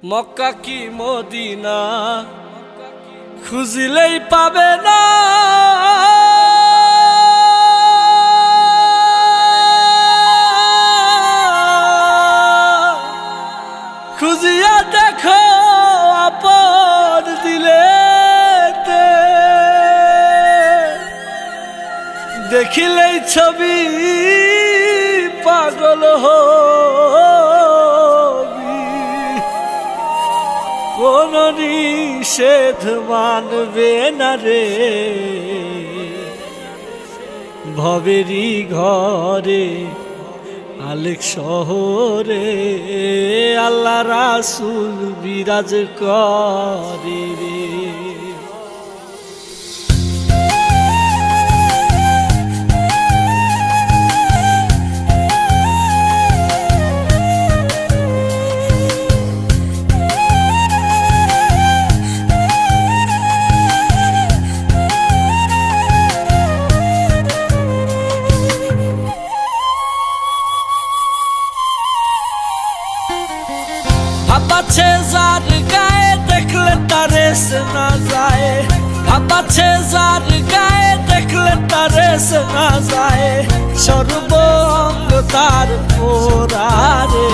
মক্কা কি মদিনা খুঁজিলেই পাবে না। খুঁজিয়া দেখো আপন দিলেতে, দেখিলেই ছবি পাগল হবি। কোন নিষেধ মানবে না রে ভবেরই ঘরে আলেক শহরে আল্লাহ রাসূল বিরাজ করে রে। ভাবাচ্ছে যার গায়ে দেখলে তারে শোনা যায়, ভাবাচ্ছে যার গায়ে দেখলে তারে শোনা যায়। সর্বঙ্গ তার পোড়ারে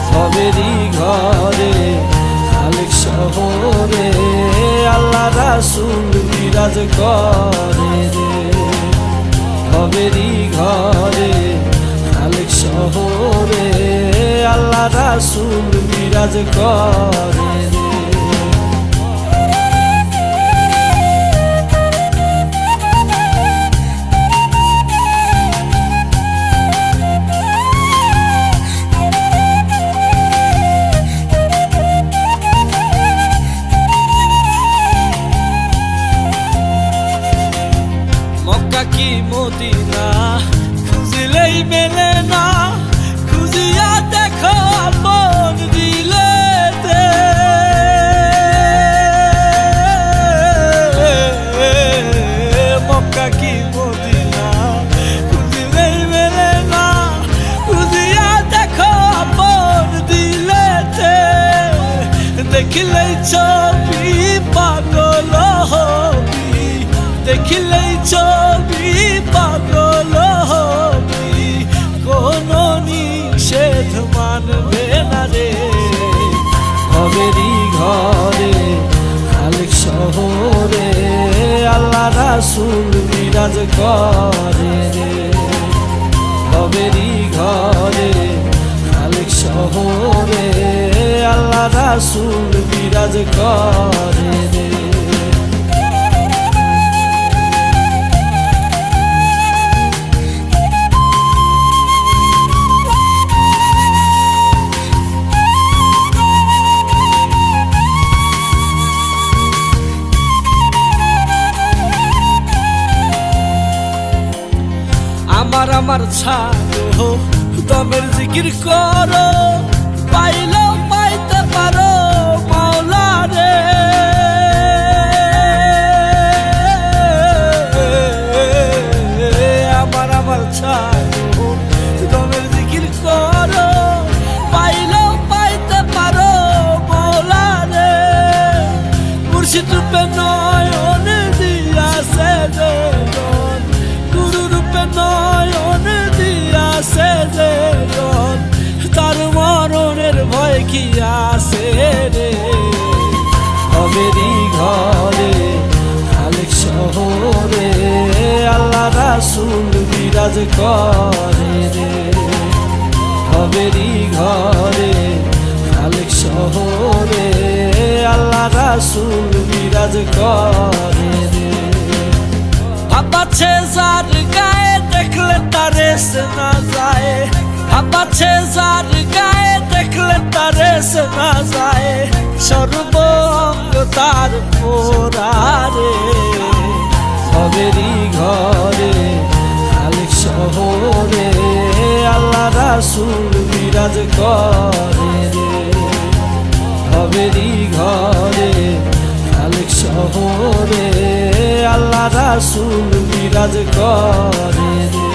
ভবেরই ঘরে আলেক শহরে আল্লাহ রাসূল বিরাজ করে রে। ভবেরই ঘরে আলেক শহরে আল্লাহ রাসূল বিরাজ করে রে। মক্কা কি মদিনা খুঁজিলেই মেলে না, খুঁজিয়া দেখো আপন দিলেতে, মক্কা কি মদিনা খুঁজিলেই মেলে না, খুঁজিয়া দেখো আপন দিলেতে, দেখিলেই ছবি পাগল হবি, দেখিলেই ছবি পাগল হবি। কোন নিষেধ মানবে না রে ভবেরই ঘরে আলেক শহরে আল্লাহ রাসূল বিরাজ করে রে। ভবেরই ঘরে আলেক শহরে আল্লাহ রাসূল বিরাজ করে রে। আমার আমার ছাড়ো দমের জিকির করো, পাইলেও পাইতে পারো মাওলা রে। আমার আমার ছাড়ো দমের জিকির করো, পাইলেও পাইতে পারো মাওলা রে। মুর্শিদ রূপে নয়ন দিয়াছে রে, গুরু রূপে নয়ন দিয়াছে রে, তার মরণের ভয় কি আছে রে। ভবেরই ঘরে আলেক শহরে আল্লাহ রাসূল বিরাজ করে রে। ভবেরই ঘরে আলেক শহরে আল্লাহ রাসূল বিরাজ করে রে। ভাবাচ্ছে যার গায়ে দেখলে তারে শোনা যায়, ভাবাচ্ছে যার গায়ে দেখলে তারে শোনা যায়। সর্বঙ্গ তার পোড়ারে ভবেরই ঘরে আলেক শহরে আল্লাহ রাসূল বিরাজ করে রে। ভবেরই ঘরে আলেক শহরে আল্লাহ রাসূল বিরাজ করে রে।